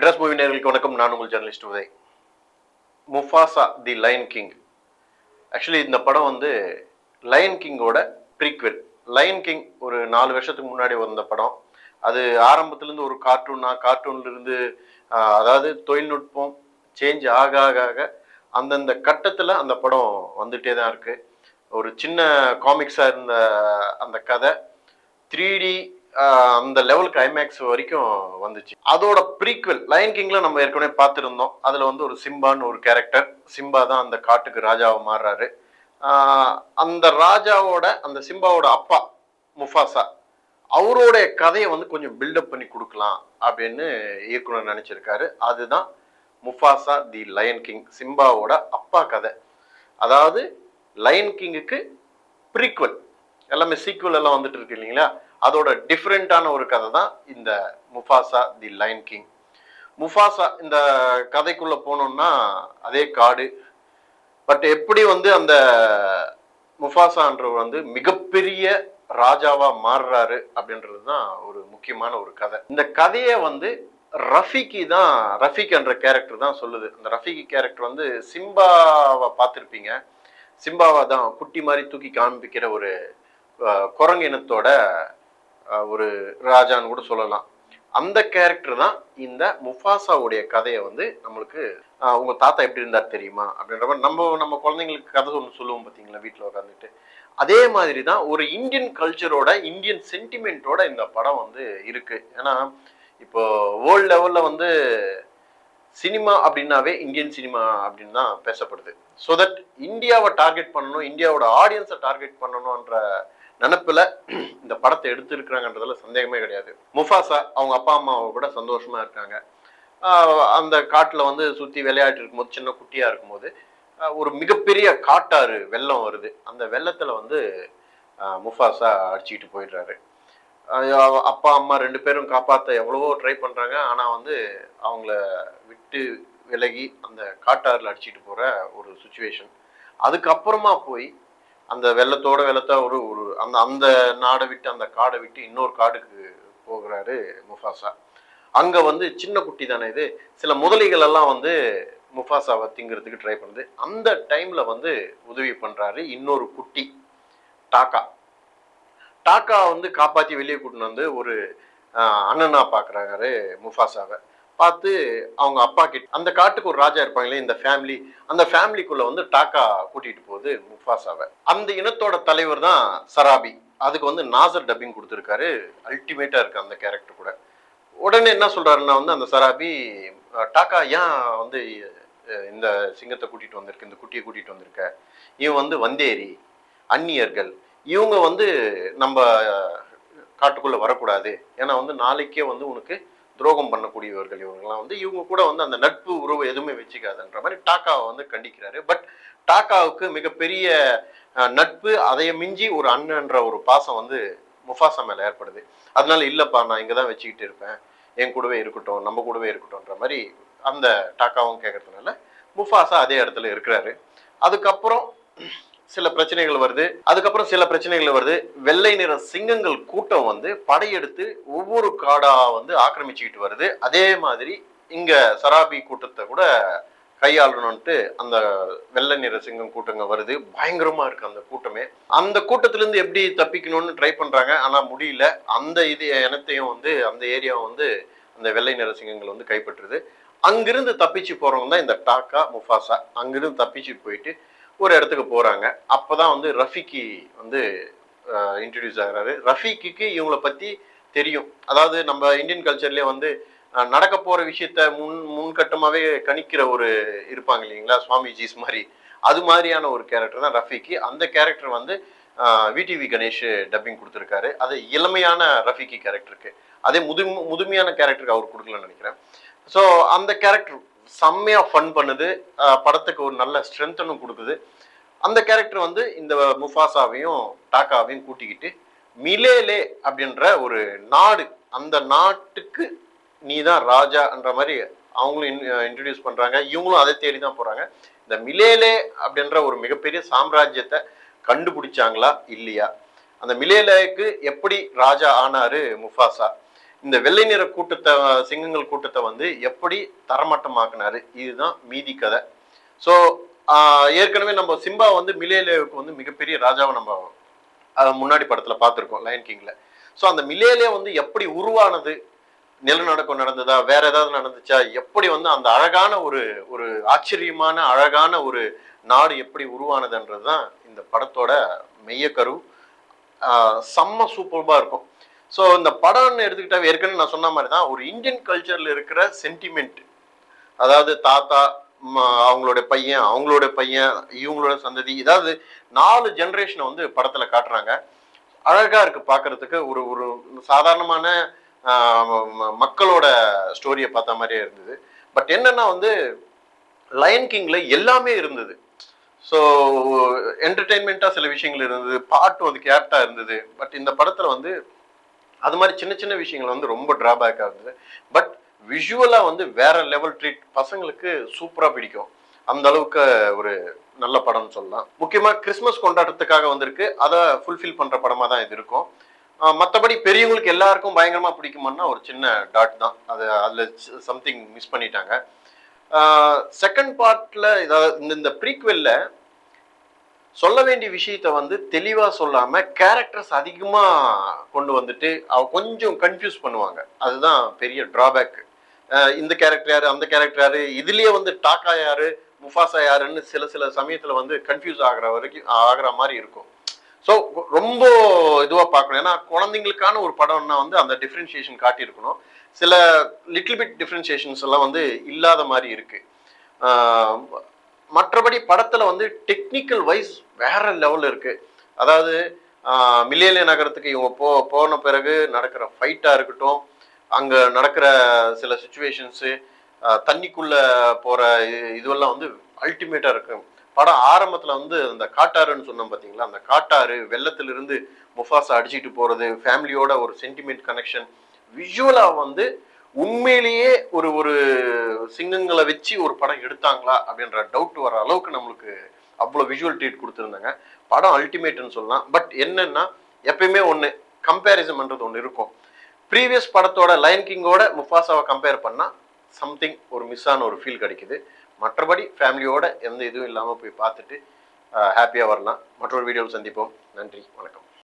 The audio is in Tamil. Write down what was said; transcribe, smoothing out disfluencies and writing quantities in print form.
மெட்ராஸ் மூவி நேயர்களுக்கு வணக்கம். நான் உங்கள் ஜெர்னலிஸ்ட் உதய். முஃபாசா தி லயன் கிங். ஆக்சுவலி இந்த படம் வந்து லயன் கிங்கோட ப்ரீக்வெல். லயன் கிங் ஒரு 4 வருஷத்துக்கு முன்னாடி வந்த படம். அது ஆரம்பத்துலேருந்து ஒரு கார்ட்டூன்லேருந்து அதாவது தொழில்நுட்பம் சேஞ்ச் ஆக ஆக ஆக அந்தந்த கட்டத்தில் அந்த படம் வந்துட்டே தான் இருக்கு. ஒரு சின்ன காமிக்ஸாக இருந்த அந்த கதை 3D அந்த லெவலுக்கு ஐமேக்ஸ் வரைக்கும் வந்துச்சு. அதோட ப்ரீக்வெல் லயன் கிங்ல நம்ம ஏற்கனவே பார்த்துருந்தோம். அதில் வந்து ஒரு சிம்பான்னு ஒரு கேரக்டர். சிம்பா தான் அந்த காட்டுக்கு ராஜாவை மாறுறாரு. அந்த ராஜாவோட அந்த சிம்பாவோட அப்பா முஃபாசா அவரோடைய கதையை வந்து கொஞ்சம் பில்டப் பண்ணி கொடுக்கலாம் அப்படின்னு இயக்குனர் நினைச்சிருக்காரு. அதுதான் முஃபாசா தி லயன் கிங், சிம்பாவோட அப்பா கதை. அதாவது லயன் கிங்குக்கு ப்ரீக்வெல், எல்லாமே சீக்வல் எல்லாம் வந்துட்டு இருக்கு இல்லைங்களா, அதோட டிஃப்ரெண்டான ஒரு கதை தான் இந்த முஃபாசா தி லயன் கிங். முஃபாசா இந்த கதைக்குள்ள போனோம்னா அதே காடு. பட் எப்படி வந்து அந்த முஃபாசான்றவர் வந்து மிகப்பெரிய ராஜாவா மாறுறாரு அப்படின்றது தான் ஒரு முக்கியமான ஒரு கதை. இந்த கதையை வந்து ரஃபீக் என்ற கேரக்டர் தான் சொல்லுது. அந்த ரஃபீக் கேரக்டர் வந்து சிம்பாவை பார்த்துருப்பீங்க. சிம்பாவை தான் குட்டி மாதிரி தூக்கி காண்பிக்கிற ஒரு குரங்கு இனத்தோட ஒரு ராஜான்னு கூட சொல்லலாம். அந்த கேரக்டர் தான் இந்த முஃபாசாவுடைய கதையை வந்து நம்மளுக்கு உங்க தாத்தா எப்படி இருந்தார் தெரியுமா அப்படின்ற மாதிரி நம்ம குழந்தைங்களுக்கு கதை ஒன்று சொல்லுவோம் பார்த்தீங்களா வீட்டில் உட்காந்துட்டு. அதே மாதிரி தான் ஒரு இந்தியன் கல்ச்சரோட இந்தியன் சென்டிமெண்ட்டோட இந்த படம் வந்து இருக்கு. ஏன்னா இப்போ வேர்ல்டு லெவல்ல வந்து சினிமா அப்படின்னாவே இந்தியன் சினிமா அப்படின்னு தான் பேசப்படுது. ஸோ தட் இந்தியாவை டார்கெட் பண்ணணும், இந்தியாவோட ஆடியன்ஸை டார்கெட் பண்ணணும்ன்ற நினப்புல இந்த படத்தை எடுத்துருக்குறாங்கன்றதுல சந்தேகமே கிடையாது. முஃபாசா அவங்க அப்பா அம்மாவை கூட சந்தோஷமா இருக்காங்க. அந்த காட்டில் வந்து சுற்றி விளையாட்டு இருக்கும்போது, சின்ன குட்டியா இருக்கும்போது ஒரு மிகப்பெரிய காட்டாறு வெள்ளம் வருது. அந்த வெள்ளத்துல வந்து முஃபாசா அடிச்சுக்கிட்டு போயிடுறாரு. அப்பா அம்மா 2 பேரும் காப்பாற்ற எவ்வளவோ ட்ரை பண்றாங்க. ஆனா வந்து அவங்கள விட்டு விலகி அந்த காட்டாறுல அடிச்சுட்டு போற ஒரு சுச்சுவேஷன். அதுக்கப்புறமா போய் அந்த வெள்ளத்தை ஒரு ஒரு அந்த அந்த நாடை விட்டு அந்த காடை விட்டு இன்னொரு காடுக்கு போகிறாரு முஃபாசா. அங்க வந்து சின்ன குட்டி தானே இது, சில முதலைகள் எல்லாம் வந்து முஃபாசாவை திங்கிறதுக்கு ட்ரை பண்ணுது. அந்த டைம்ல வந்து உதவி பண்றாரு இன்னொரு குட்டி டாக்கா வந்து காப்பாத்தி வெளியே கூட்டின்னு வந்து ஒரு அண்ணனா பாக்குறாரு முஃபாசாவை. பார்த்து அவங்க அப்பா கிட்ட அந்த காட்டுக்கு ஒரு ராஜா இருப்பாங்களே இந்த ஃபேமிலி, அந்த ஃபேமிலிக்குள்ள வந்து டாக்கா கூட்டிட்டு போகுது முஃபாசாவை. அந்த இனத்தோட தலைவர் தான் சராபி. அதுக்கு வந்து நாசர் டப்பிங் கொடுத்துருக்காரு. அல்டிமேட்டா இருக்கு அந்த கேரக்டர் கூட. உடனே என்ன சொல்றாருன்னா வந்து அந்த சராபி, டாக்கா ஏன் வந்து இந்த சிங்கத்தை கூட்டிட்டு வந்திருக்க, இந்த குட்டியை கூட்டிட்டு வந்திருக்க, இவன் வந்து வந்தேரி அந்நியர்கள், இவங்க வந்து நம்ம காட்டுக்குள்ள வரக்கூடாது. ஏன்னா வந்து நாளைக்கே வந்து உனக்கு துரோகம் பண்ணக்கூடியவர்கள் இவங்கெல்லாம் வந்து, இவங்க கூட வந்து அந்த நட்பு உறவு எதுவுமே வச்சுக்காதுன்ற மாதிரி டாக்காவை வந்து கண்டிக்கிறாரு. பட் டாக்காவுக்கு மிகப்பெரிய நட்பு, அதைய மிஞ்சி ஒரு அண்ணன்ற ஒரு பாசம் வந்து முஃபாசா மேல ஏற்படுது. அதனால இல்லப்பா நான் இங்கதான் வச்சுக்கிட்டு இருப்பேன், என் கூடவே இருக்கட்டும், நம்ம கூடவே இருக்கட்டும்ன்ற மாதிரி அந்த டாக்காவும் கேட்கறதுனால முஃபாசா அதே இடத்துல இருக்கிறாரு. அதுக்கப்புறம் சில பிரச்சனைகள் வருது. வெள்ளை நிற சிங்கங்கள் கூட்டம் வந்து படையெடுத்து ஒவ்வொரு காடா வந்து ஆக்கிரமிச்சுக்கிட்டு வருது. அதே மாதிரி இங்க சராபி கூட்டத்தை கூட கையாளணும்ட்டு அந்த வெள்ளை நிற சிங்கம் கூட்டங்க வருது. பயங்கரமா இருக்கு அந்த கூட்டமே. அந்த கூட்டத்துல இருந்து எப்படி தப்பிக்கணும்னு ட்ரை பண்றாங்க. ஆனா முடியல. அந்த இனத்தையும் வந்து அந்த ஏரியாவை வந்து அந்த வெள்ளை நிற சிங்கங்கள் வந்து கைப்பற்றுது. அங்கிருந்து தப்பிச்சு போறவங்க தான் இந்த டாக்கா முஃபாசா. அங்கிருந்து தப்பிச்சு போயிட்டு ஒரு இடத்துக்கு போறாங்க. அப்பதான் வந்து ரஃபீக்கி வந்து இன்ட்ரடியூஸ் ஆகிறாரு. ரஃபீக்கு இவங்கள பத்தி தெரியும். அதாவது நம்ம இந்தியன் கல்ச்சர்லயே வந்து நடக்க போற விஷயத்த முன்கட்டமாவே கணிக்கிற ஒரு இருப்பாங்க இல்லைங்களா, சுவாமிஜிஸ் மாதிரி. அது மாதிரியான ஒரு கேரக்டர் தான் ரஃபீக்கி. அந்த கேரக்டர் வந்து விடிவி கணேஷ் டப்பிங் கொடுத்துருக்காரு. அது இளமையான ரஃபீக்கி கேரக்டருக்கு. அதே முதுமையான கேரக்டருக்கு அவர் கொடுக்கலன்னு நினைக்கிறேன். ஸோ அந்த கேரக்டர் செம்மையா ஃபன் பண்ணுது, படத்துக்கு ஒரு நல்ல ஸ்ட்ரென்த்தனும் கொடுக்குது. அந்த கேரக்டர் வந்து இந்த முஃபாசாவையும் டாக்காவையும் கூட்டிக்கிட்டு மிலேலே அப்படின்ற ஒரு நாடு, அந்த நாட்டுக்கு நீ தான் ராஜான்ற மாதிரி அவங்களும் இன்ட்ரடியூஸ் பண்றாங்க. இவங்களும் அதை தேடி தான் போறாங்க. இந்த மிலேலே அப்படின்ற ஒரு மிகப்பெரிய சாம்ராஜ்யத்தை கண்டுபிடிச்சாங்களா இல்லையா, அந்த மிலேலேக்கு எப்படி ராஜா ஆனாரு முஃபாசா, இந்த வெள்ளை நிற கூட்டத்தை சிங்கங்கள் கூட்டத்தை வந்து எப்படி தரமட்டமாக்குனாரு, இதுதான் மீதி கதை. ஸோ ஏற்கனவே நம்ம சிம்பா வந்து மிலேலேவுக்கு வந்து மிகப்பெரிய ராஜாவை நம்ம முன்னாடி படத்துல பார்த்துருக்கோம் லயன் கிங்ல. ஸோ அந்த மிலேலே வந்து எப்படி உருவானது, நிலநடுக்கம் நடந்ததா, வேற ஏதாவது நடந்துச்சா, எப்படி வந்து அந்த அழகான ஒரு ஒரு ஆச்சரியமான அழகான ஒரு நாடு எப்படி உருவானதுன்றது தான் இந்த படத்தோட மெய்யக்கரு. செம்ம சூப்பர்பா இருக்கும். ஸோ இந்த படம்னு எடுத்துக்கிட்டா ஏற்கனவே நான் சொன்ன மாதிரி தான் ஒரு இந்தியன் கல்ச்சர்ல இருக்கிற சென்டிமெண்ட், அதாவது தாத்தா அவங்களோட பையன், அவங்களோட பையன், இவங்களோட சந்ததி, இதாவது 4 ஜெனரேஷனை வந்து படத்துல காட்டுறாங்க. அழகா இருக்கு பாக்குறதுக்கு. ஒரு ஒரு சாதாரணமான மக்களோட ஸ்டோரியை பார்த்த மாதிரியே இருந்தது. பட் என்னன்னா வந்து லயன் கிங்ல எல்லாமே இருந்தது. ஸோ என்டர்டெயின்மெண்டா சில விஷயங்கள் இருந்தது, பாட்டு வந்து கேப்டா இருந்தது. பட் இந்த படத்துல வந்து அது மாதிரி சின்ன சின்ன விஷயங்கள் வந்து ரொம்ப டிராபேக்கா இருந்தது. பட் விஷுவலா வந்து வேற லெவல் ட்ரீட், பசங்களுக்கு சூப்பரா பிடிக்கும். அந்த அளவுக்கு ஒரு நல்ல படம்னு சொல்லலாம். முக்கியமா கிறிஸ்மஸ் கொண்டாட்டத்துக்காக வந்திருக்கு, அதை ஃபுல்ஃபில் பண்ற படமா தான் இது இருக்கும். மற்றபடி பெரியவங்களுக்கு எல்லாருக்கும் பயங்கரமா பிடிக்குமான்னா ஒரு சின்ன டாட் தான் அது, அதுல சம்திங் மிஸ் பண்ணிட்டாங்க. செகண்ட் பார்ட்ல இந்த ப்ரீக்வெல்ல சொல்ல வேண்டிய விஷயத்த வந்து தெளிவா சொல்லாம கேரக்டர்ஸ் அதிகமா கொண்டு வந்துட்டு கொஞ்சம் கன்ஃபியூஸ் பண்ணுவாங்க. அதுதான் பெரிய டிராபேக். இந்த கேரக்டர் யாரு, அந்த கேரக்டர் யாரு, இதுலயே வந்து டாக்கா யாரு, முஃபாசா யாருன்னு சில சில சமயத்துல வந்து கன்ஃபியூஸ் ஆகிற மாதிரி இருக்கும். ஸோ ரொம்ப இதுவா பார்க்கணும். ஏன்னா குழந்தைங்களுக்கான ஒரு படம்னா வந்து அந்த டிஃப்ரென்சியேஷன் காட்டியிருக்கணும். சில லிட்டில் பிட் டிஃப்ரென்சியேஷன்ஸ் எல்லாம் வந்து இல்லாத மாதிரி இருக்கு. மற்றபடி படத்துல வந்து டெக்னிக்கல் வைஸ் வேற லெவல் இருக்கு. அதாவது மில்லேலே நகரத்துக்கு இவங்க போன பிறகு நடக்கிற ஃபைட்டா இருக்கட்டும், அங்க நடக்கிற சில சுச்சுவேஷன்ஸு, தண்ணிக்குள்ள போற இதுவெல்லாம் வந்து அல்டிமேட்டா இருக்கு. படம் ஆரம்பத்துல வந்து அந்த காட்டாறுன்னு சொன்னோம் பாத்தீங்களா, அந்த காட்டாறு வெள்ளத்திலிருந்து முஃபாசா அடிச்சுட்டு போறது, ஃபேமிலியோட ஒரு சென்டிமெண்ட் கனெக்ஷன், விஷுவலா வந்து உண்மையிலேயே ஒரு ஒரு சிங்கங்களை வச்சு ஒரு படம் எடுத்தாங்களா அப்படின்ற டவுட் வர அளவுக்கு நம்மளுக்கு அவ்வளோ விஷுவல் ட்ரீட் கொடுத்துருந்தாங்க. படம் அல்டிமேட்னு சொல்லலாம். பட் என்னன்னா எப்பயுமே ஒன்று கம்பேரிசன் பண்றது ஒன்று இருக்கும். ப்ரீவியஸ் படத்தோட லயன் கிங்கோட முஃபாசாவை கம்பேர் பண்ணா சம்திங் ஒரு மிஸ் ஆன ஒரு ஃபீல் கிடைக்குது. மற்றபடி ஃபேமிலியோட எந்த இதுவும் இல்லாமல் போய் பார்த்துட்டு ஹாப்பியாக வரலாம். மற்றொரு வீடியோவில் சந்திப்போம். நன்றி, வணக்கம்.